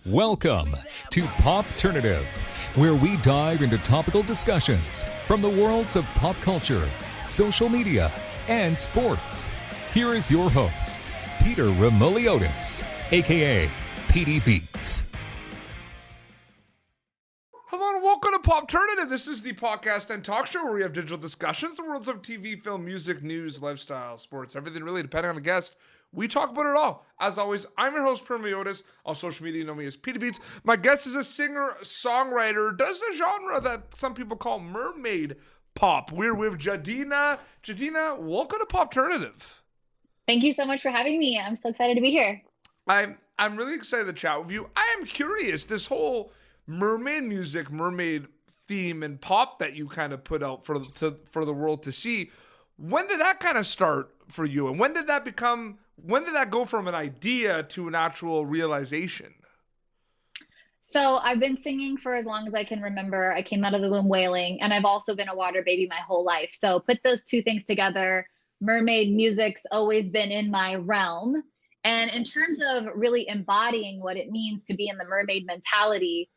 Welcome to Popternative, where we dive into topical discussions from the worlds of pop culture, social media, and sports. Here is your host, Peter Remoliotis, aka PD Beats. Hello and welcome to Popternative. This is the podcast and talk show where we have digital discussions, the worlds of TV, film, music, news, lifestyle, sports, everything really, depending on the guest. We talk about it all. As always, I'm your host, Permiotis. On social media, you know me as Peter Beats. My guest is a singer-songwriter, does a genre that some people call mermaid pop. We're with GEdina. GEdina, welcome to Popternative. Thank you so much for having me. I'm so excited to be here. I'm really excited to chat with you. I am curious, this whole mermaid music, mermaid theme and pop that you kind of put out for the world to see, when did that kind of start for you? And when did that go from an idea to an actual realization? So I've been singing for as long as I can remember. I came out of the womb wailing, and I've also been a water baby my whole life. So put those two things together, mermaid music's always been in my realm. And in terms of really embodying what it means to be in the mermaid mentality,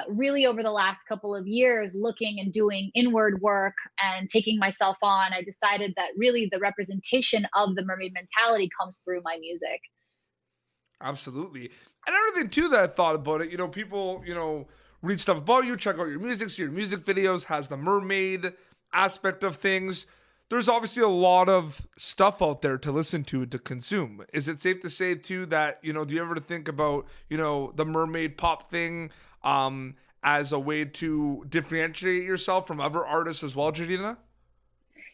really over the last couple of years, looking and doing inward work and taking myself on, I decided that really the representation of the mermaid mentality comes through my music. Absolutely. And everything too that I thought about it, people, read stuff about you, check out your music, see your music videos, has the mermaid aspect of things. There's obviously a lot of stuff out there to listen to, to consume. Is it safe to say too that, do you ever think about, the mermaid pop thing as a way to differentiate yourself from other artists as well, GEdina?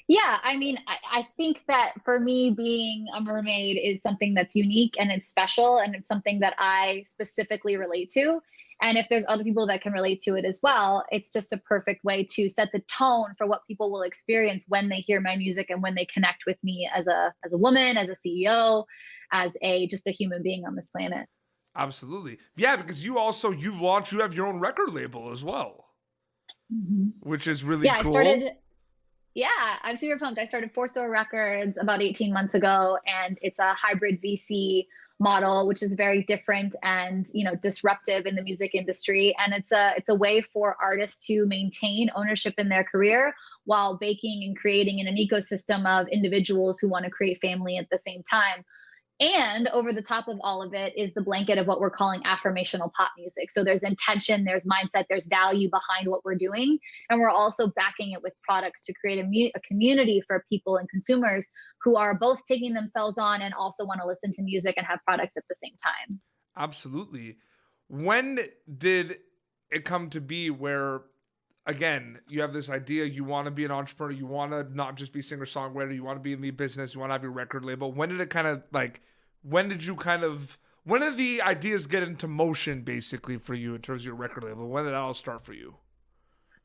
Yeah, I mean, I think that for me, being a mermaid is something that's unique and it's special, and it's something that I specifically relate to. And if there's other people that can relate to it as well, it's just a perfect way to set the tone for what people will experience when they hear my music and when they connect with me as a woman, as a CEO, as just a human being on this planet. Absolutely. Yeah, because you have your own record label as well, which is really cool. I'm super pumped. I started Fourth Door Records about 18 months ago, and it's a hybrid VC model, which is very different and, disruptive in the music industry. And it's a way for artists to maintain ownership in their career while baking and creating in an ecosystem of individuals who want to create family at the same time. And over the top of all of it is the blanket of what we're calling affirmational pop music. So there's intention, there's mindset, there's value behind what we're doing. And we're also backing it with products to create a community for people and consumers who are both taking themselves on and also want to listen to music and have products at the same time. Absolutely. When did it come to be where, again, you have this idea, you want to be an entrepreneur, you want to not just be singer-songwriter, you want to be in the business, you want to have your record label. When did the ideas get into motion, basically, for you in terms of your record label? When did that all start for you?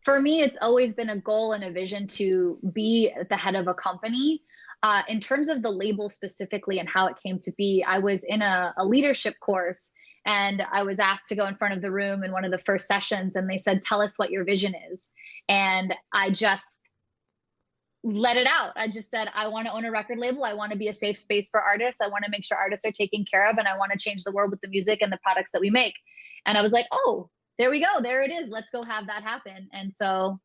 For me, it's always been a goal and a vision to be at the head of a company. In terms of the label specifically and how it came to be, I was in a leadership course, and I was asked to go in front of the room in one of the first sessions, and they said, "Tell us what your vision is." And I just let it out. I just said, I want to own a record label. I want to be a safe space for artists. I want to make sure artists are taken care of, and I want to change the world with the music and the products that we make. And I was like, oh, there we go. There it is. Let's go have that happen. And so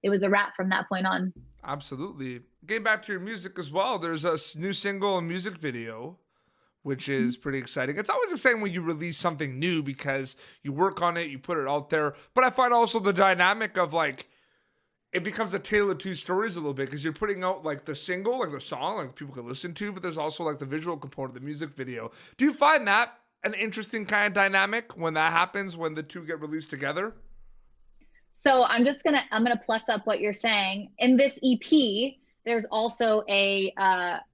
it was a wrap from that point on. Absolutely. Getting back to your music as well, there's a new single and music video, which is pretty exciting. It's always exciting when you release something new because you work on it, you put it out there. But I find also the dynamic of it becomes a tale of two stories a little bit because you're putting out the single, the song, people can listen to, but there's also the visual component of the music video. Do you find that an interesting kind of dynamic when that happens, when the two get released together? So I'm gonna plus up what you're saying. In this EP, there's also a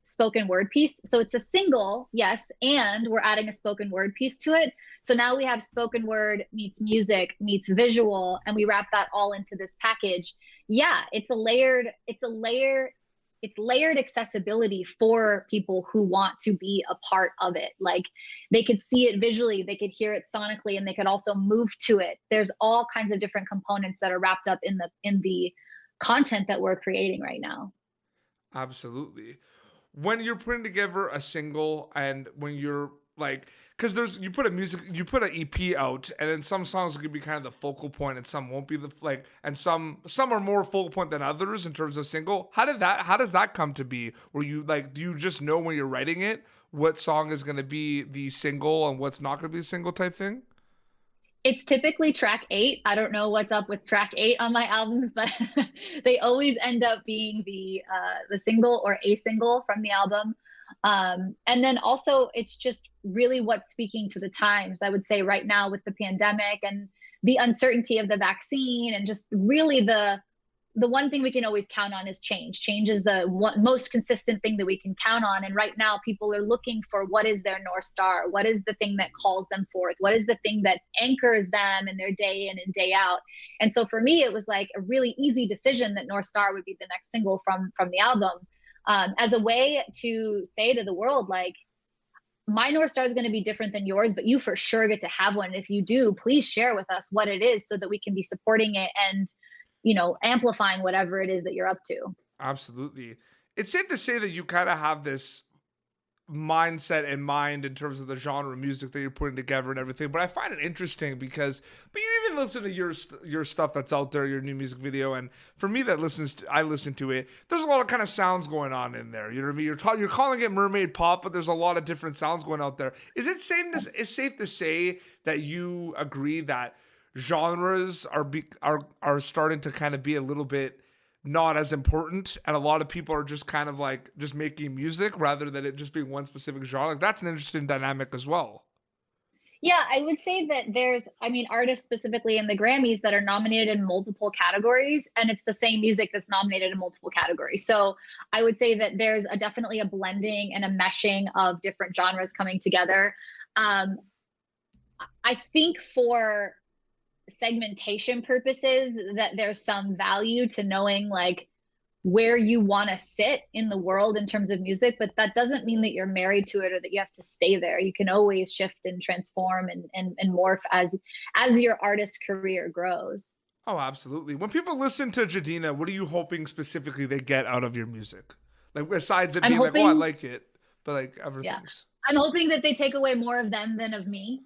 spoken word piece. So it's a single, yes, and we're adding a spoken word piece to it. So now we have spoken word meets music meets visual, and we wrap that all into this package. Yeah, it's layered accessibility for people who want to be a part of it. They could see it visually, they could hear it sonically, and they could also move to it. There's all kinds of different components that are wrapped up in the content that we're creating right now. Absolutely. When you're putting together a single and when you're because you put an EP out, and then some songs could be kind of the focal point, and some won't be and some are more focal point than others in terms of single. How does that come to be? Where you do you just know when you're writing it what song is going to be the single and what's not going to be the single type thing? It's typically track 8. I don't know what's up with track 8 on my albums, but they always end up being the single or a single from the album. And then also it's just really what's speaking to the times. I would say right now with the pandemic and the uncertainty of the vaccine, and just really the one thing we can always count on is change. Change is the most consistent thing that we can count on. And right now people are looking for what is their North Star? What is the thing that calls them forth? What is the thing that anchors them in their day in and day out? And so for me, it was like a really easy decision that North Star would be the next single from the album, as a way to say to the world, like, my North Star is going to be different than yours, but you for sure get to have one. And if you do, please share with us what it is so that we can be supporting it and amplifying whatever it is that you're up to. Absolutely. It's safe to say that you kind of have this mindset in mind in terms of the genre of music that you're putting together and everything. But I find it interesting because, but you even listen to your stuff that's out there, your new music video, and for me I listen to it. There's a lot of kind of sounds going on in there. You know what I mean? You're calling it mermaid pop, but there's a lot of different sounds going out there. Is it safe to say that you agree that genres are starting to kind of be a little bit not as important, and a lot of people are just kind of like just making music rather than it just being one specific genre? Like, that's an interesting dynamic as well. Yeah, I would say that there's, artists specifically in the Grammys that are nominated in multiple categories, and it's the same music that's nominated in multiple categories. So I would say that there's definitely a blending and a meshing of different genres coming together. I think for segmentation purposes that there's some value to knowing like where you want to sit in the world in terms of music, but that doesn't mean that you're married to it or that you have to stay there. You can always shift and transform and morph as your artist career grows. Oh, absolutely. When people listen to GEdina, what are you hoping specifically they get out of your music? Like, besides it being like, oh, I like it, but like other things. I'm hoping that they take away more of them than of me.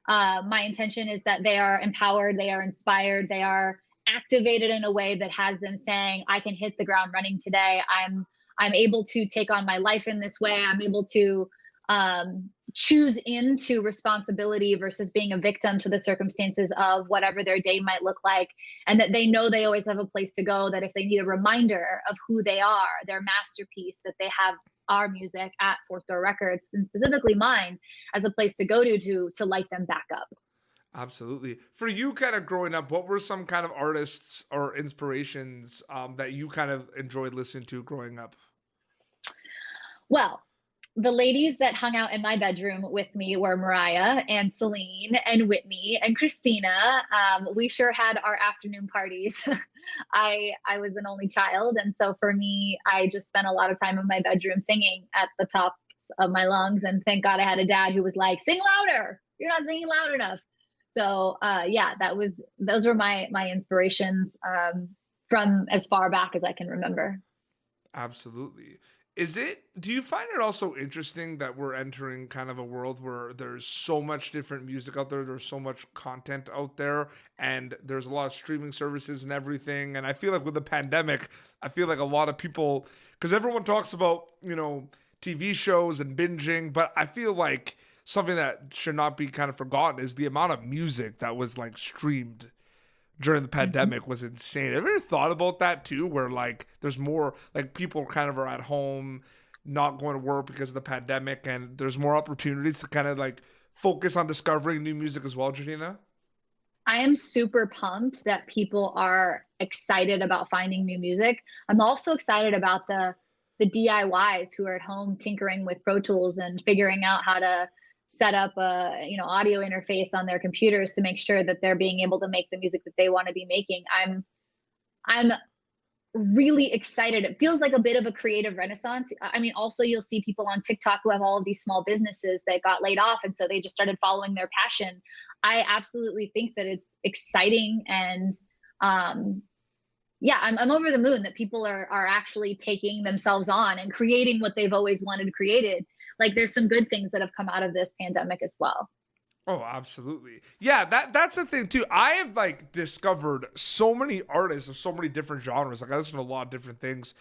My intention is that they are empowered, they are inspired, they are activated in a way that has them saying, I can hit the ground running today. I'm able to take on my life in this way. I'm able to choose into responsibility versus being a victim to the circumstances of whatever their day might look like. And that they know they always have a place to go, that if they need a reminder of who they are, their masterpiece, that they have our music at Fourth Door Records, and specifically mine, as a place to go to light them back up. Absolutely. For you, kind of growing up, what were some kind of artists or inspirations that you kind of enjoyed listening to growing up? Well, the ladies that hung out in my bedroom with me were Mariah and Celine and Whitney and Christina. We sure had our afternoon parties. I was an only child, and so for me, I just spent a lot of time in my bedroom singing at the tops of my lungs. And thank God I had a dad who was like, "Sing louder! You're not singing loud enough." So those were my inspirations from as far back as I can remember. Absolutely. Do you find it also interesting that we're entering kind of a world where there's so much different music out there, there's so much content out there, and there's a lot of streaming services and everything? And I feel like with the pandemic, I feel like a lot of people, because everyone talks about, TV shows and binging, but I feel like something that should not be kind of forgotten is the amount of music that was like streamed during the pandemic was insane. Have you ever thought about that too, where like there's more, like people kind of are at home not going to work because of the pandemic, and there's more opportunities to kind of like focus on discovering new music as well, GEdina? I am super pumped that people are excited about finding new music. I'm also excited about the DIYs who are at home tinkering with Pro Tools and figuring out how to set up a audio interface on their computers to make sure that they're being able to make the music that they want to be making. I'm really excited. It feels like a bit of a creative renaissance. Also you'll see people on TikTok who have all of these small businesses that got laid off, and so they just started following their passion. I absolutely think that it's exciting, and I'm over the moon that people are actually taking themselves on and creating what they've always wanted created, like there's some good things that have come out of this pandemic as well. Oh, absolutely. Yeah, that's the thing too. I have like discovered so many artists of so many different genres. Like I listen to a lot of different things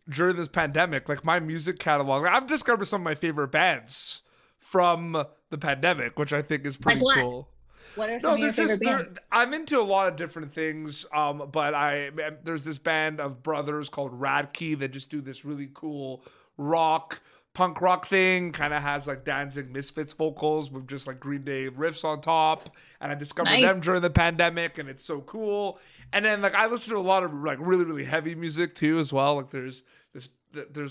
during this pandemic. Like my music catalog, like, I've discovered some of my favorite bands from the pandemic, which I think is pretty Like what? cool. What are some of your favorite bands? I'm into a lot of different things, but there's this band of brothers called Radkey that just do this really cool punk rock thing. Kind of has like Danzig Misfits vocals with just like Green Day riffs on top, and I discovered them during the pandemic, and it's so cool. And then like I listen to a lot of like really really heavy music too as well. Like there's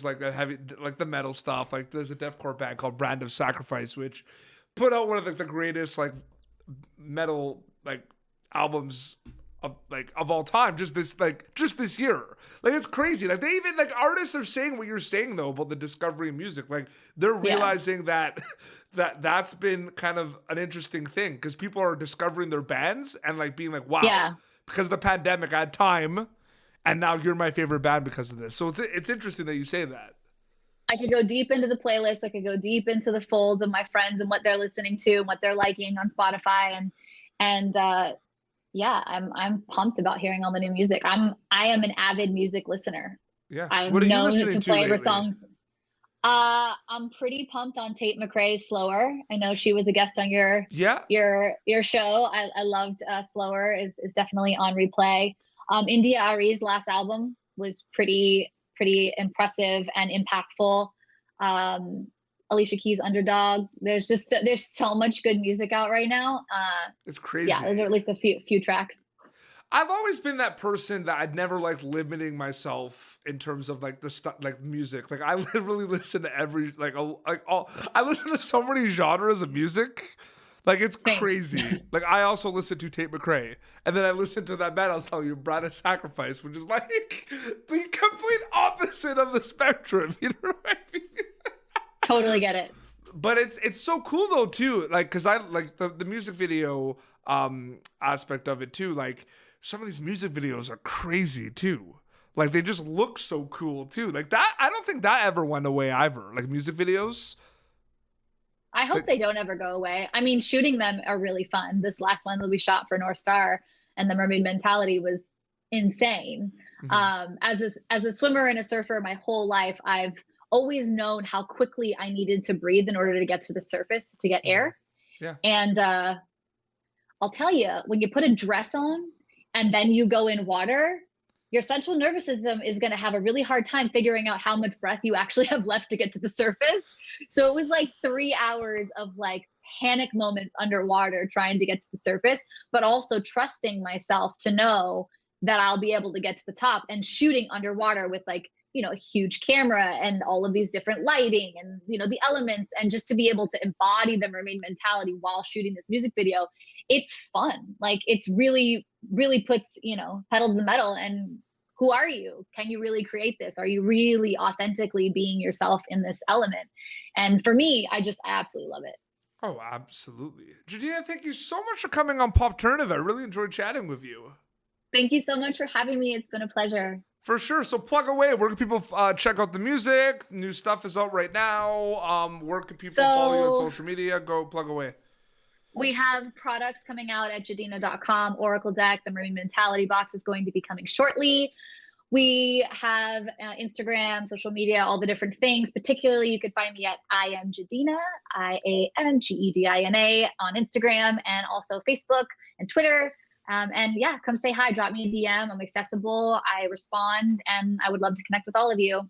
like a heavy, like the metal stuff. Like there's a deathcore band called Brand of Sacrifice, which put out one of the greatest like metal like albums of all time just this year. Like it's crazy. Like they even like artists are saying what you're saying though about the discovery of music. Like they're realizing that's been kind of an interesting thing because people are discovering their bands and like being like, wow, because of the pandemic I had time and now you're my favorite band because of this. So it's interesting that you say that. I could go deep into the playlist. I could go deep into the folds of my friends and what they're listening to and what they're liking on Spotify. And I'm pumped about hearing all the new music. I am an avid music listener. Yeah. I'm what are you known listening to play her lately? songs. I'm pretty pumped on Tate McRae's Slower. I know she was a guest on your show. I loved Slower is definitely on replay. India Ari's last album was pretty impressive and impactful. Alicia Keys' Underdog. There's so much good music out right now. It's crazy. Yeah, those are at least a few tracks. I've always been that person that I'd never like limiting myself in terms of like the stuff like music. Like I literally listen to I listen to so many genres of music. Like it's crazy. Like I also listen to Tate McRae, and then I listen to that band I was telling you, Brand of Sacrifice, which is like the complete opposite of the spectrum. You know what I mean? Totally get it. But it's so cool though too. Like because I like the music video aspect of it too. Like some of these music videos are crazy too. Like they just look so cool too. Like that, I don't think that ever went away either. Like music videos. I hope they don't ever go away. I mean, shooting them are really fun. This last one that we shot for North Star and the Mermaid Mentality was insane. Mm-hmm. As a swimmer and a surfer my whole life, I've always known how quickly I needed to breathe in order to get to the surface, to get air. Yeah. And I'll tell you, when you put a dress on and then you go in water, your central nervous system is going to have a really hard time figuring out how much breath you actually have left to get to the surface. So it was like 3 hours of like panic moments underwater trying to get to the surface, but also trusting myself to know that I'll be able to get to the top, and shooting underwater with like, a huge camera and all of these different lighting and, the elements, and just to be able to embody the mermaid mentality while shooting this music video. It's fun. Like it's really, really puts, pedal to the metal. And who are you? Can you really create this? Are you really authentically being yourself in this element? And for me, I absolutely love it. Oh, absolutely. GEdina, thank you so much for coming on Popternative. I really enjoyed chatting with you. Thank you so much for having me. It's been a pleasure. For sure. So plug away. Where can people check out the music? New stuff is out right now. Where can people follow you on social media? Go plug away. We have products coming out at GEdina.com. Oracle Deck, the Mermaid Mentality box is going to be coming shortly. We have Instagram, social media, all the different things. Particularly, you can find me at I am GEdina, IAMGEDINA on Instagram, and also Facebook and Twitter. And yeah, come say hi, drop me a DM. I'm accessible, I respond, and I would love to connect with all of you.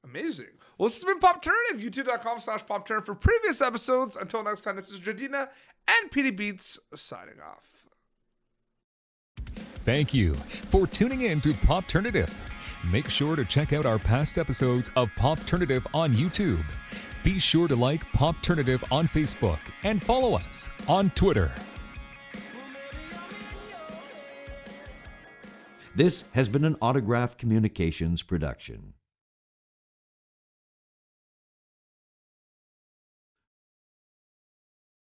Amazing. Well, this has been Popternative, youtube.com/Popternative for previous episodes. Until next time, this is GEdina and PD Beats signing off. Thank you for tuning in to Popternative. Make sure to check out our past episodes of Popternative on YouTube. Be sure to like Popternative on Facebook and follow us on Twitter. This has been an Autograph Communications production.